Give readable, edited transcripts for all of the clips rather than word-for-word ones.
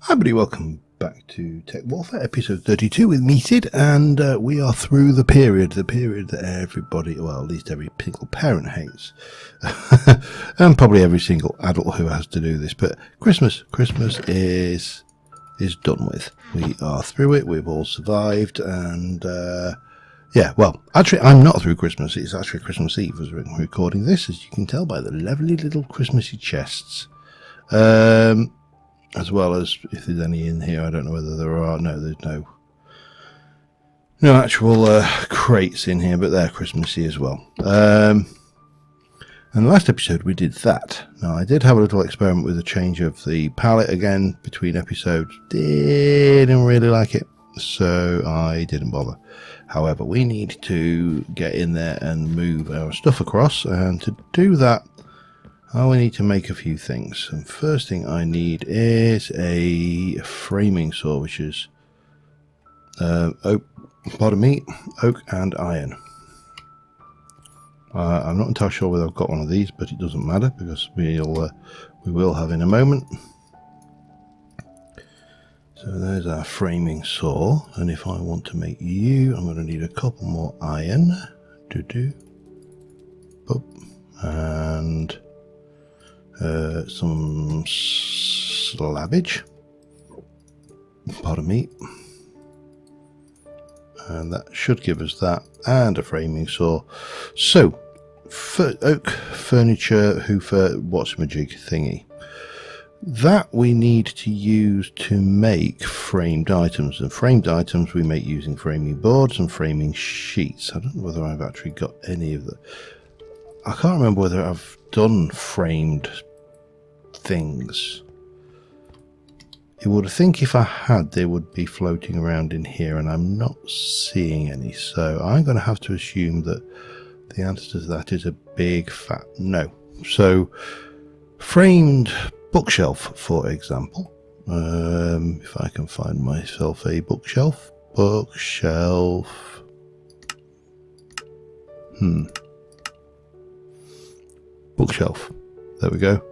Hi everybody, welcome back to TekWarfare, episode 32 with me, Sid, and we are through the period that everybody, well, at least every single parent hates, and probably every single adult who has to do this, but Christmas is done with. We are through it, we've all survived, and yeah, well, actually, I'm not through Christmas, it's actually Christmas Eve as we're recording this, as you can tell by the lovely little Christmassy chests. As well as if there's any in here, I don't know whether there are. No, there's no actual crates in here, but they're Christmassy as well. And the last episode we did that. Now I did have a little experiment with a change of the palette again between episodes. Didn't really like it, so I didn't bother. However, we need to get in there and move our stuff across, and to do that, I need to make a few things. And first thing I need is a framing saw, which is oak and iron. I'm not entirely sure whether I've got one of these, but it doesn't matter because we will have in a moment. So there's our framing saw, and if I want to make you, I'm going to need a couple more iron. And some slabbage, pardon me, and that should give us that, and a framing saw. So oak furniture hoofer what's-my-jig thingy, that we need to use to make framed items, and framed items we make using framing boards and framing sheets. I don't know whether I've actually got any of that. I can't remember whether I've done framed things. You would think if I had, they would be floating around in here, and I'm not seeing any, so I'm going to have to assume that the answer to that is a big fat no. So framed bookshelf, for example, if I can find myself a bookshelf. Bookshelf, there we go.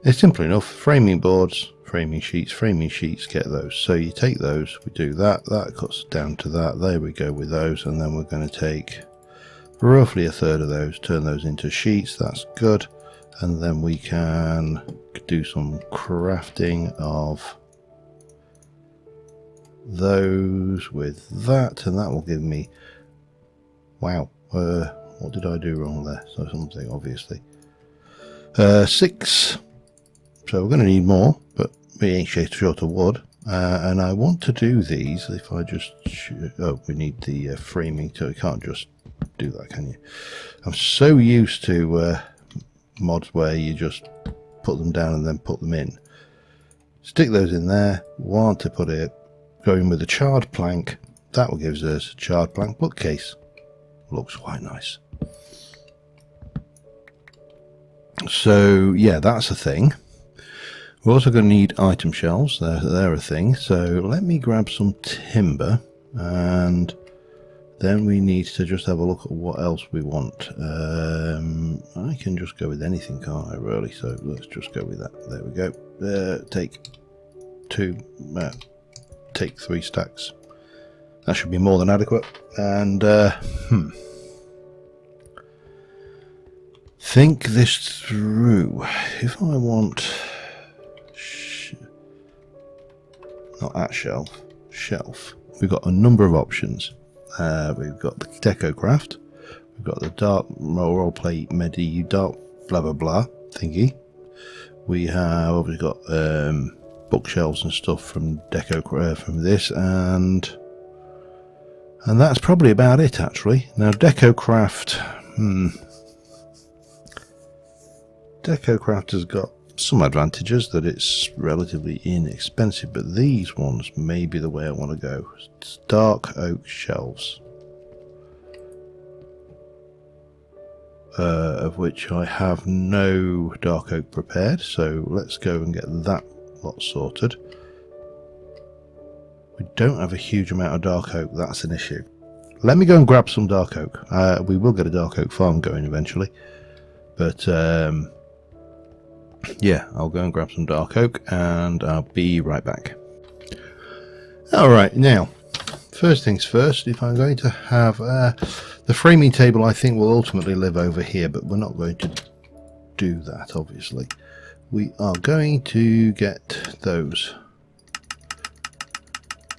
It's simple enough. Framing boards, framing sheets, get those. So you take those, we do that cuts down to that, there we go with those, and then we're going to take roughly a third of those, turn those into sheets, that's good, and then we can do some crafting of those with that, and that will give me, wow, what did I do wrong there? So something, obviously. 6. So we're going to need more, but we ain't short of wood. And I want to do these. If I just... oh, we need the framing, so you can't just do that, can you? I'm so used to mods where you just put them down and then put them in. Stick those in there. Want to put it going with a charred plank. That will give us a charred plank bookcase. Looks quite nice. So yeah, that's a thing. We're also going to need item shelves. They're a thing. So let me grab some timber, and then we need to just have a look at what else we want. I can just go with anything, can't I, really? So let's just go with that. There we go. Take 3 stacks. That should be more than adequate. And think this through. If I want not at shelf, we've got a number of options. We've got the TekWarfare, we've got the dark roleplay medi dark blah blah blah thingy. We have obviously got bookshelves and stuff from TekWarfare from this, and that's probably about it actually. Now TekWarfare, TekWarfare has got some advantages, that it's relatively inexpensive, but these ones may be the way I want to go. It's dark oak shelves, of which I have no dark oak prepared, so let's go and get that lot sorted. We don't have a huge amount of dark oak, that's an issue. Let me go and grab some dark oak. We will get a dark oak farm going eventually, but yeah, I'll go and grab some dark oak and I'll be right back. Alright, now, first things first, if I'm going to have the framing table, I think will ultimately live over here, but we're not going to do that, obviously. We are going to get those,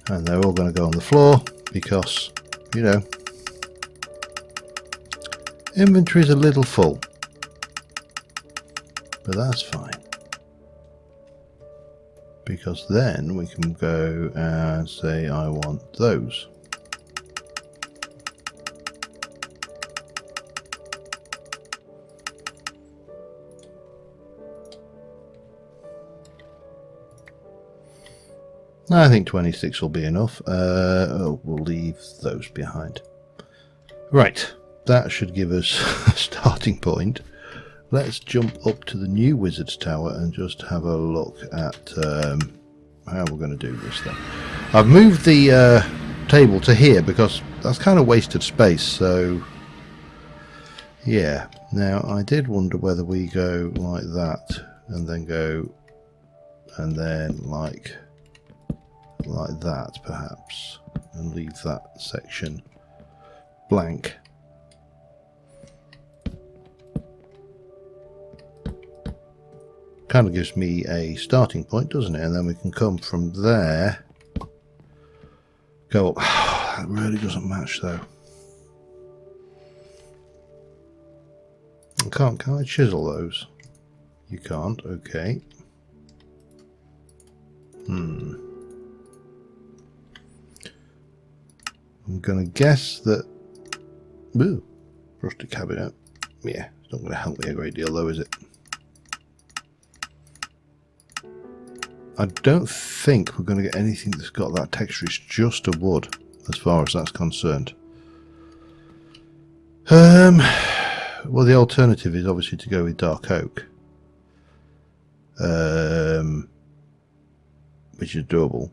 and they're all going to go on the floor because, you know, inventory's a little full, but that's fine, because then we can go and say I want those. I think 26 will be enough. We'll leave those behind. Right, that should give us a starting point. Let's jump up to the new Wizard's Tower and just have a look at how we're going to do this then. I've moved the table to here because that's kind of wasted space, so yeah. Now I did wonder whether we go like that and then go and then like that perhaps, and leave that section blank. Kind of gives me a starting point, doesn't it? And then we can come from there, go up. That really doesn't match though. Can I chisel those? You can't, okay. I'm gonna guess that. Ooh, rustic cabinet. Yeah, it's not gonna help me a great deal though, is it? I don't think we're going to get anything that's got that texture. It's just a wood, as far as that's concerned. Well, the alternative is obviously to go with dark oak, which is doable.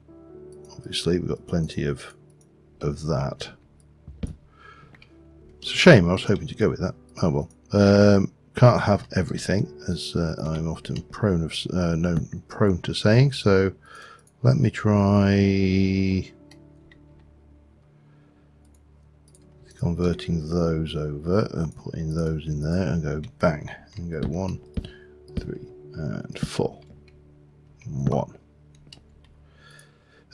Obviously, we've got plenty of that. It's a shame. I was hoping to go with that. Oh well. Can't have everything, as I'm often prone to saying. So let me try converting those over and putting those in there, and go bang and go 1, 3, and 4. 1.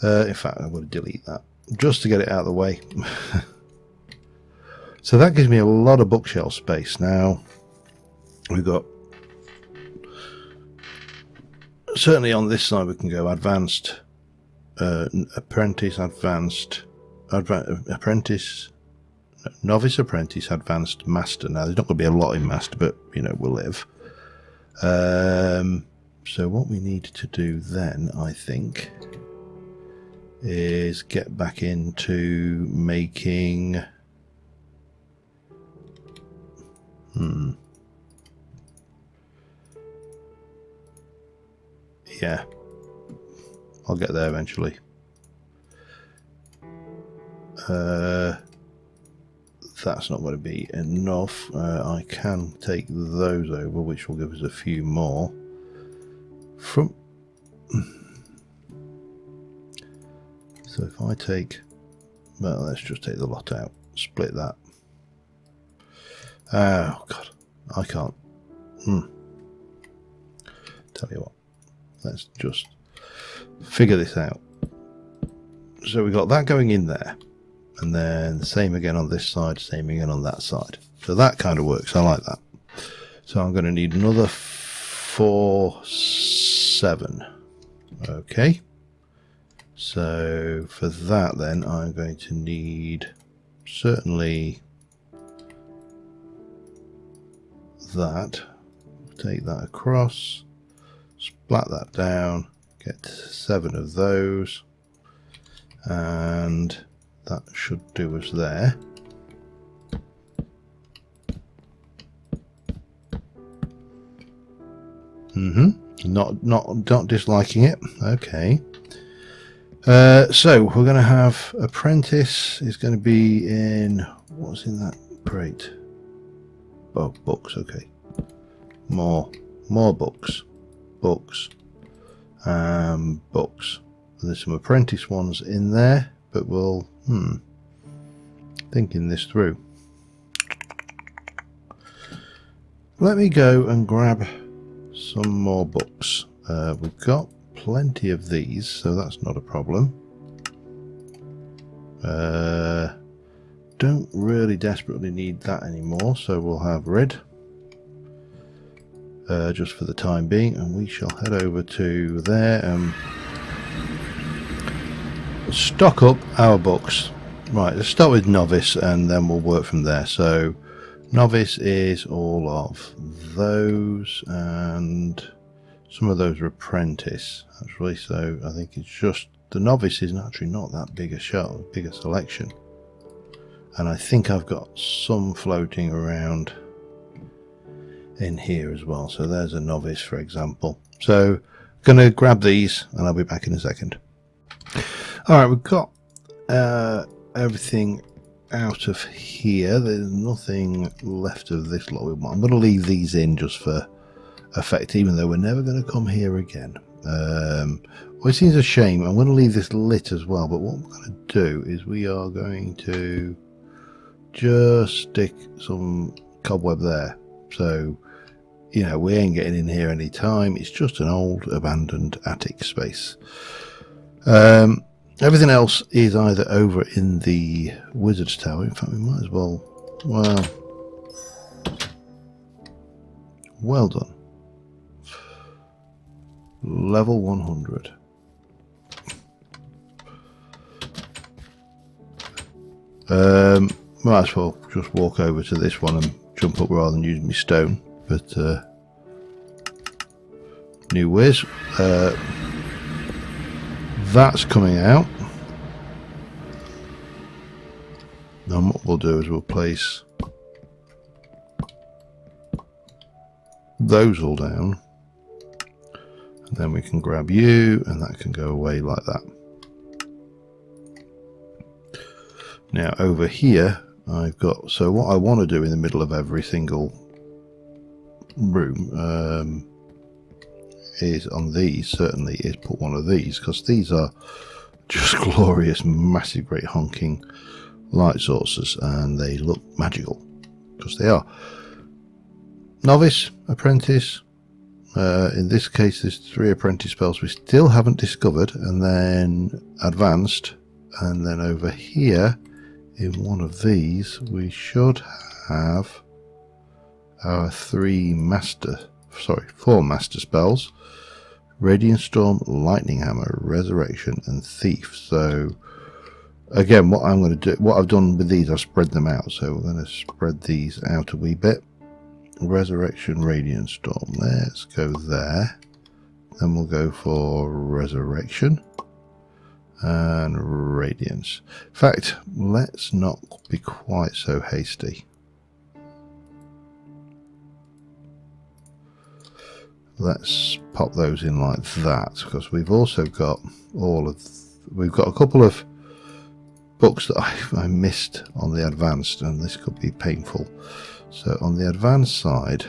In fact, I'm going to delete that just to get it out of the way. So that gives me a lot of bookshelf space now. We've got, certainly on this side we can go advanced, apprentice, advanced, apprentice, novice, apprentice, advanced, master. Now there's not going to be a lot in master, but you know, we'll live. So what we need to do then, I think, is get back into making yeah, I'll get there eventually. That's not going to be enough. I can take those over, which will give us a few more. So if I take, well, let's just take the lot out, split that. Oh god, I can't. Tell you what, let's just figure this out. So we got that going in there, and then the same again on this side, same again on that side. So that kind of works. I like that. So I'm going to need another 4, 7. Okay. So for that then I'm going to need certainly that. Take that across, splat that down, get 7 of those, and that should do us there. Not disliking it. Okay. So we're going to have apprentice is going to be in, what's in that crate? Oh, books. Okay. More books. books, books. There's some apprentice ones in there, but we'll thinking this through. Let me go and grab some more books. We've got plenty of these, so that's not a problem. Don't really desperately need that anymore, so we'll have red just for the time being, and we shall head over to there and stock up our books. Right, let's start with novice and then we'll work from there. So novice is all of those, and some of those are apprentice actually, so I think it's just the novice is actually not that big a selection, and I think I've got some floating around in here as well. So there's a novice, for example. So gonna grab these and I'll be back in a second. Alright, we've got everything out of here. There's nothing left of this lot we want. I'm going to leave these in just for effect, even though we're never going to come here again. Well, it seems a shame. I'm going to leave this lit as well, but what we're going to do is we are going to just stick some cobweb there. So, you know, we ain't getting in here any time. It's just an old abandoned attic space. Everything else is either over in the Wizard's Tower. In fact, we might as well... Well done. Level 100. Might as well just walk over to this one and jump up rather than use my stone. But, new whiz. That's coming out. Now what we'll do is we'll place those all down, and then we can grab you, and that can go away like that. Now over here I've got, so what I want to do in the middle of every single room is on these, certainly, is put one of these, because these are just glorious, massive, great honking light sources, and they look magical, because they are. Novice, apprentice, in this case there's 3 apprentice spells we still haven't discovered, and then advanced, and then over here in one of these we should have our 4 master spells: Radiant Storm, Lightning Hammer, Resurrection, and Thief. So again, what I'm going to do, what I've done with these, I've spread them out. So we're going to spread these out a wee bit. Resurrection, Radiant Storm. Let's go there. Then we'll go for Resurrection and Radiance. In fact, let's not be quite so hasty. Let's pop those in like that, because we've also got we've got a couple of books that I missed on the advanced, and this could be painful. So on the advanced side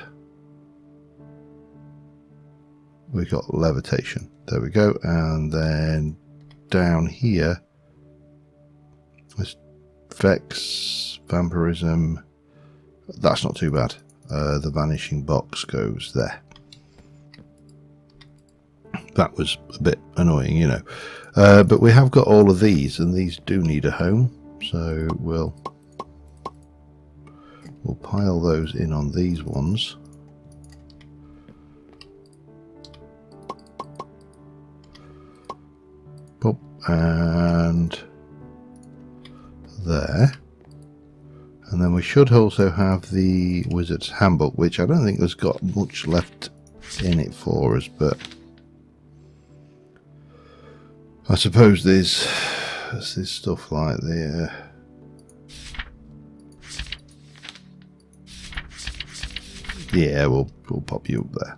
we got Levitation, there we go, and then down here there's Vex, Vampirism. That's not too bad. The Vanishing Box goes there. That was a bit annoying, you know, but we have got all of these, and these do need a home, so we'll pile those in on these ones. Pop, and there, and then we should also have the Wizard's Handbook, which I don't think has got much left in it for us, but I suppose there's stuff like the yeah, we'll pop you up there.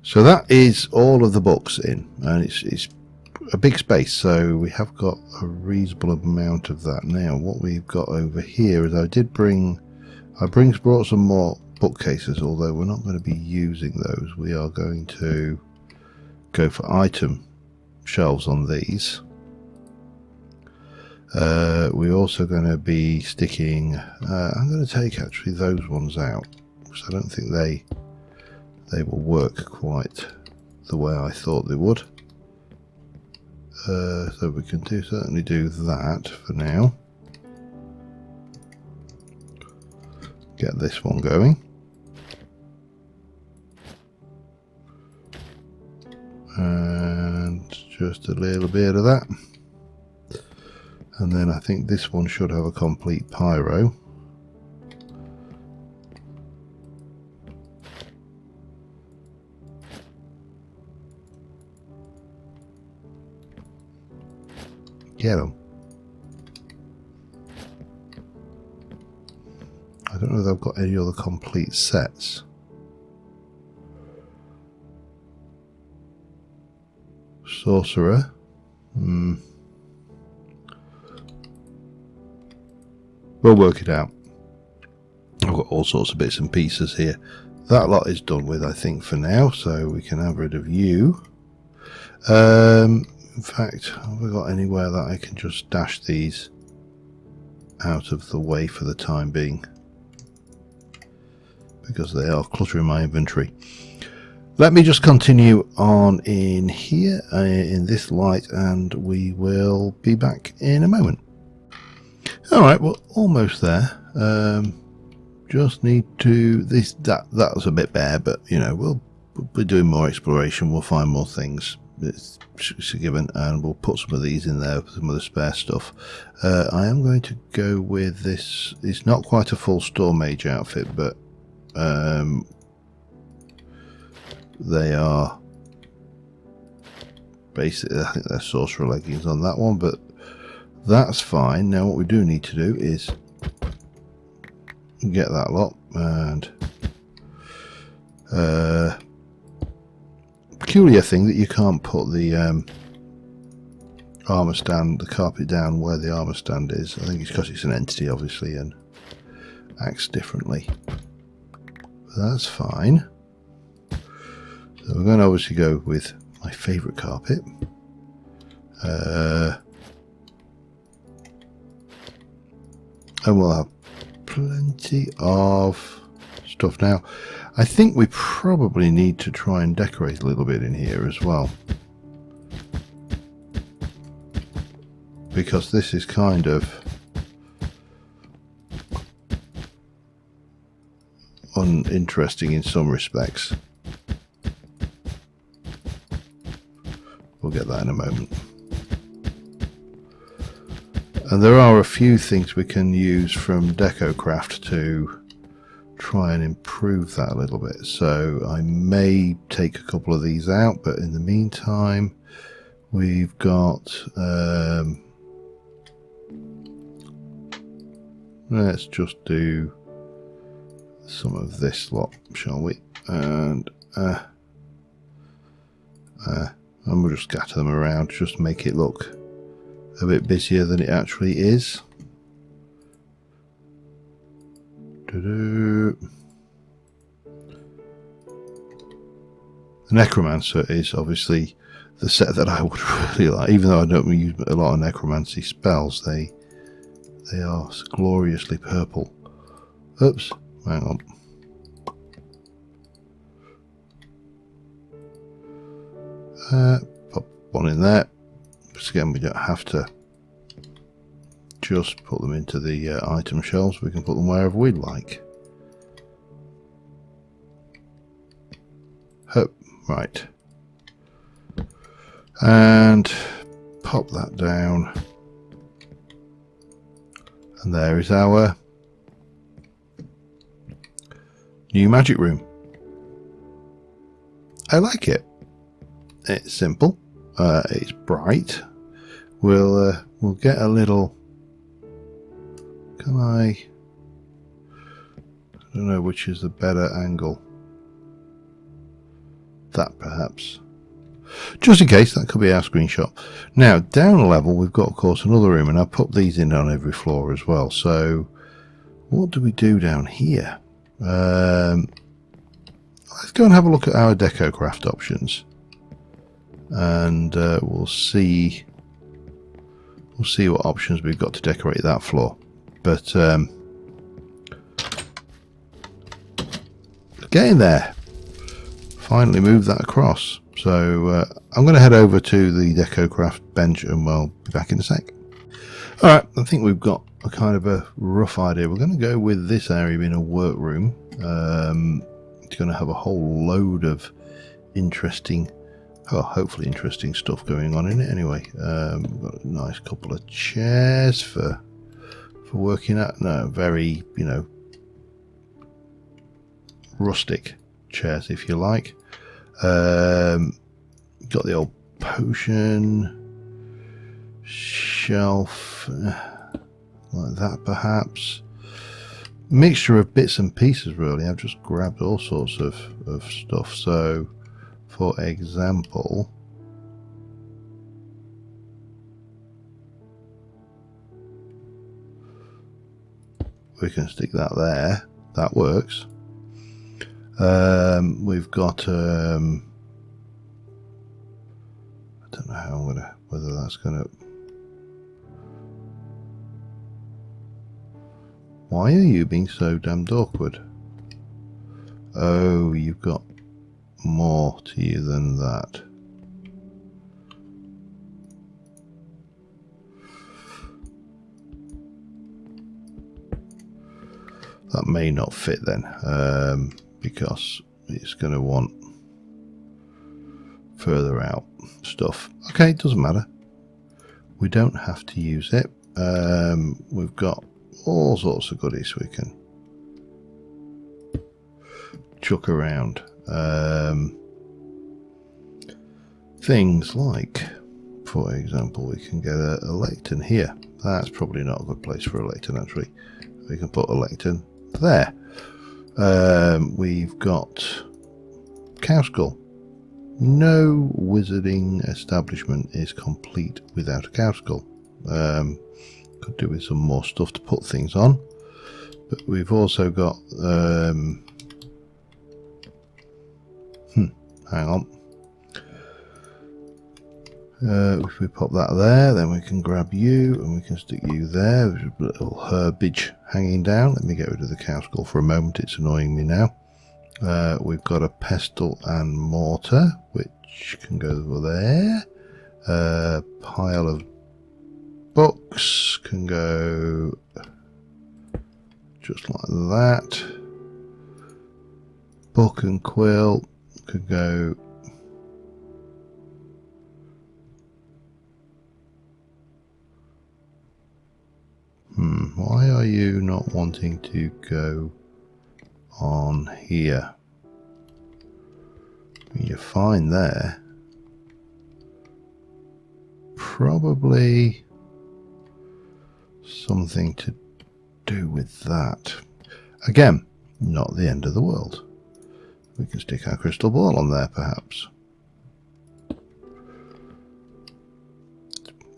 So that is all of the books in, and it's a big space, so we have got a reasonable amount of that. Now what we've got over here is I brought some more bookcases, although we're not going to be using those. We are going to go for item shelves on these. We're also going to be sticking, I'm going to take actually those ones out, because I don't think they will work quite the way I thought they would. So we can certainly do that for now. Get this one going. And just a little bit of that. And then I think this one should have a complete pyro. Get them. I don't know if I've got any other complete sets. Sorcerer. We'll work it out. I've got all sorts of bits and pieces here. That lot is done with, I think, for now, so we can have rid of you. In fact, have I got anywhere that I can just dash these out of the way for the time being? Because they are cluttering my inventory. Let me just continue on in here, in this light, and we will be back in a moment. Alright, we're almost there. Just need to... that was a bit bare, but, you know, we'll be doing more exploration, we'll find more things. It's a given, and we'll put some of these in there, some of the spare stuff. I am going to go with this. It's not quite a full store mage outfit, but they are basically, I think they're sorcerer leggings on that one, but that's fine. Now what we do need to do is get that lot, and peculiar thing that you can't put the armor stand, the carpet down where the armor stand is. I think it's because it's an entity, obviously, and acts differently. But that's fine. So we're going to obviously go with my favourite carpet. And we'll have plenty of stuff now. I think we probably need to try and decorate a little bit in here as well, because this is kind of uninteresting in some respects. We'll get that in a moment. And there are a few things we can use from DecoCraft to try and improve that a little bit. So I may take a couple of these out, but in the meantime we've got let's just do some of this lot, shall we? And we'll just scatter them around, just make it look a bit busier than it actually is. The Necromancer is obviously the set that I would really like, even though I don't use a lot of necromancy spells. They are gloriously purple. Oops, hang on. Pop one in there. Because again, we don't have to just put them into the item shelves. We can put them wherever we'd like. Right. And pop that down. And there is our new magic room. I like it. It's simple. It's bright. We'll get a little. Can I don't know which is the better angle. That perhaps. Just in case, that could be our screenshot. Now, down a level, we've got, of course, another room, and I've put these in on every floor as well. So, what do we do down here? Let's go and have a look at our DecoCraft options, and we'll see what options we've got to decorate that floor. But getting there. Finally moved that across. So I'm going to head over to the DecoCraft bench and we'll be back in a sec. Alright, I think we've got a kind of a rough idea. We're going to go with this area being a workroom. It's going to have a whole load of interesting, hopefully interesting stuff going on in it anyway. We've got a nice couple of chairs for working at. No, very, you know, rustic chairs if you like. Got the old potion shelf like that, perhaps. Mixture of bits and pieces really. I've just grabbed all sorts of stuff. So for example, we can stick that there. That works. We've got I don't know how I'm gonna, whether that's gonna, why are you being so damned awkward? Oh, you've got more to you than that. That may not fit then, because it's going to want further out stuff. Okay, it doesn't matter. We don't have to use it. We've got all sorts of goodies we can chuck around. Things like, for example, we can get a lectern here. That's probably not a good place for a lectern actually. We can put a lectern there. We've got cow skull. No wizarding establishment is complete without a cow skull. Could do with some more stuff to put things on, but we've also got hang on, if we pop that there, then we can grab you and we can stick you there. There's a little herbage hanging down. Let me get rid of the cow skull for a moment, it's annoying me now. We've got a pestle and mortar which can go over there. Pile of books can go just like that. Book and quill could go why are you not wanting to go on here? You're fine there. Probably something to do with that. Again, not the end of the world. We can stick our crystal ball on there perhaps.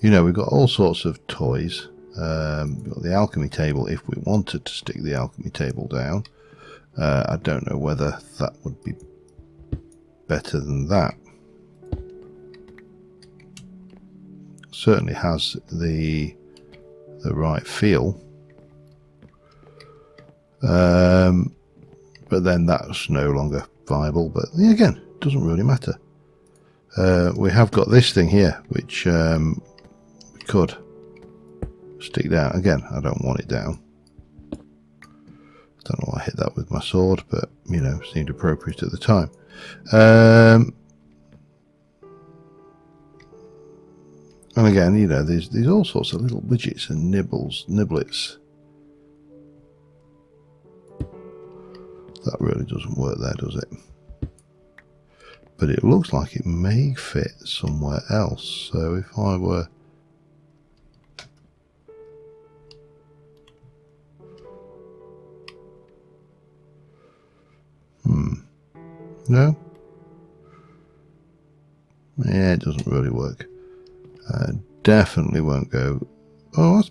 You know, we've got all sorts of toys. We've got the alchemy table if we wanted to stick the alchemy table down. I don't know whether that would be better than that. Certainly has the right feel. But then that's no longer viable, but again, it doesn't really matter. We have got this thing here which we could stick down. Again, I don't want it down. Don't know why I hit that with my sword, but you know, seemed appropriate at the time. And again, you know, there's all sorts of little widgets and niblets. That really doesn't work there, does it? But it looks like it may fit somewhere else. So if I were no? Yeah, it doesn't really work. Definitely won't go. Oh, I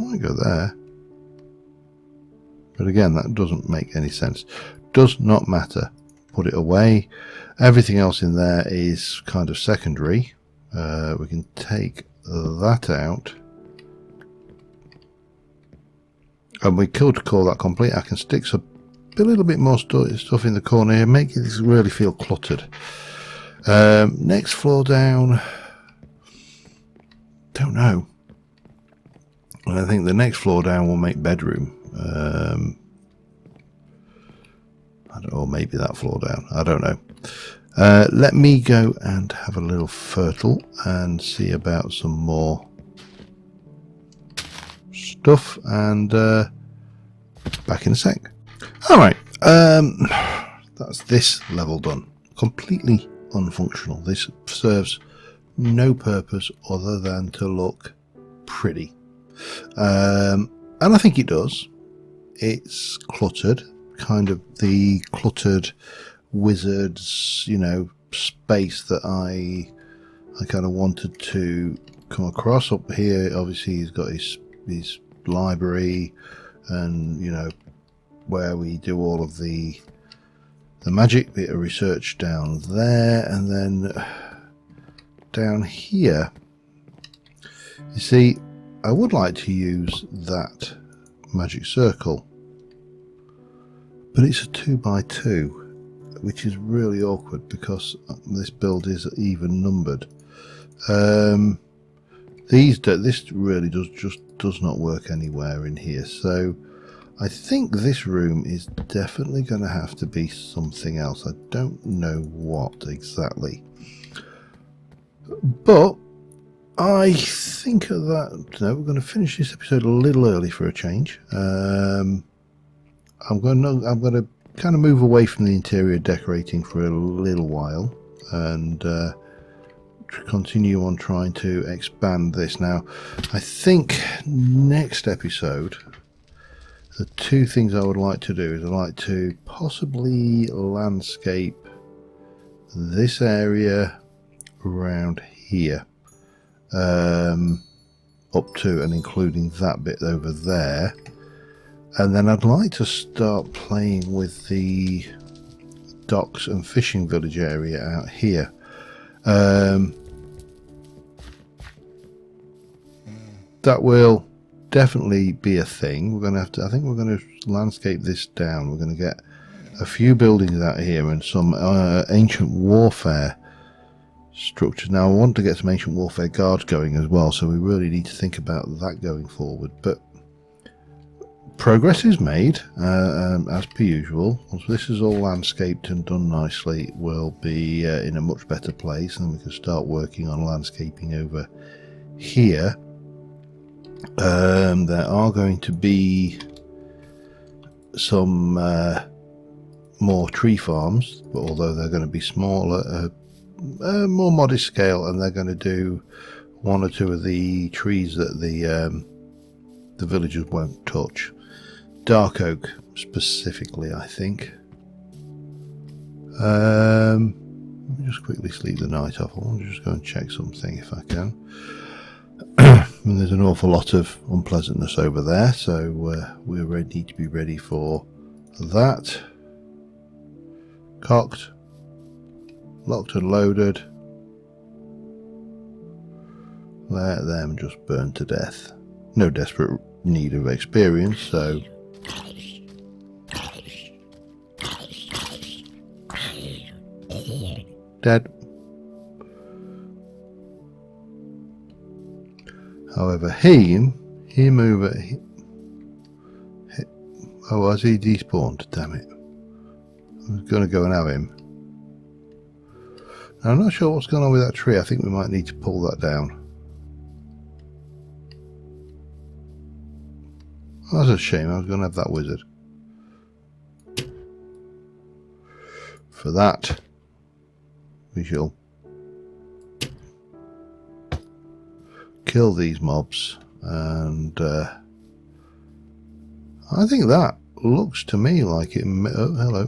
might go there. But again, that doesn't make any sense. Does not matter. Put it away. Everything else in there is kind of secondary. We can take that out. And we could call that complete. I can stick a little bit more stuff in the corner here, make it really feel cluttered. Next floor down, don't know. And I think the next floor down will make bedroom. I don't know, or maybe that floor down. I don't know. Let me go and have a little fertile and see about some more stuff, and back in a sec. Alright, that's this level done. Completely unfunctional. This serves no purpose other than to look pretty. And I think it does. It's cluttered, kind of the cluttered wizards, you know, space that I kind of wanted to come across. Up here, obviously, he's got his library, and you know, where we do all of the magic bit of research down there, and then down here, you see, I would like to use that magic circle, but it's a 2x2, which is really awkward because this build is even numbered. This really does not work anywhere in here, so I think this room is definitely going to have to be something else. I don't know what exactly, but I think that we're going to finish this episode a little early for a change. I'm going to kind of move away from the interior decorating for a little while and continue on trying to expand this. Now, I think next episode, the two things I would like to do is I'd like to possibly landscape this area around here, up to and including that bit over there, and then I'd like to start playing with the docks and fishing village area out here. That will definitely be a thing. We're going to have to, I think we're going to landscape this down. We're going to get a few buildings out here and some ancient warfare structures. Now I want to get some ancient warfare guards going as well, so we really need to think about that going forward. But progress is made, as per usual. Once this is all landscaped and done nicely, we'll be in a much better place, and we can start working on landscaping over here. There are going to be some more tree farms, but although they're going to be smaller, more modest scale, and they're going to do one or two of the trees that the villagers won't touch. Dark oak specifically, I think. Let me just quickly sleep the night off. I want to just go and check something if I can. And there's an awful lot of unpleasantness over there, so we need to be ready for that. Cocked, locked and loaded. Let them just burn to death. No desperate need of experience, so dead. However, him over. Oh, has he despawned? Damn it! I was going to go and have him. Now, I'm not sure what's going on with that tree. I think we might need to pull that down. Oh, that's a shame. I was going to have that wizard. For that, we shall kill these mobs, and I think that looks to me like it. Oh, hello.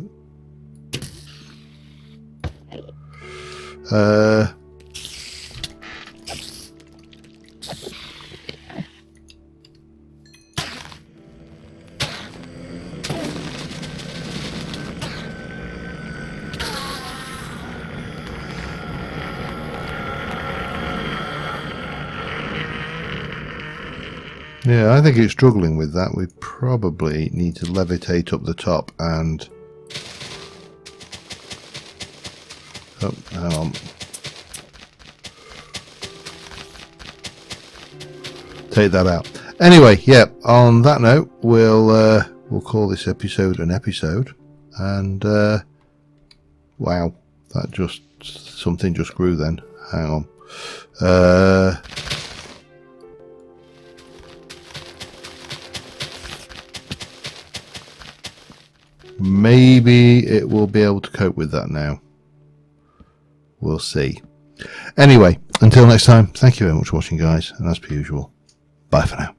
Yeah, I think it's struggling with that. We probably need to levitate up the top and... Oh, hang on. Take that out. Anyway, yeah, on that note, we'll call this episode an episode. And, wow, that just... something just grew then. Hang on. Maybe it will be able to cope with that now. We'll see. Anyway, until next time, thank you very much for watching, guys, and as per usual, bye for now.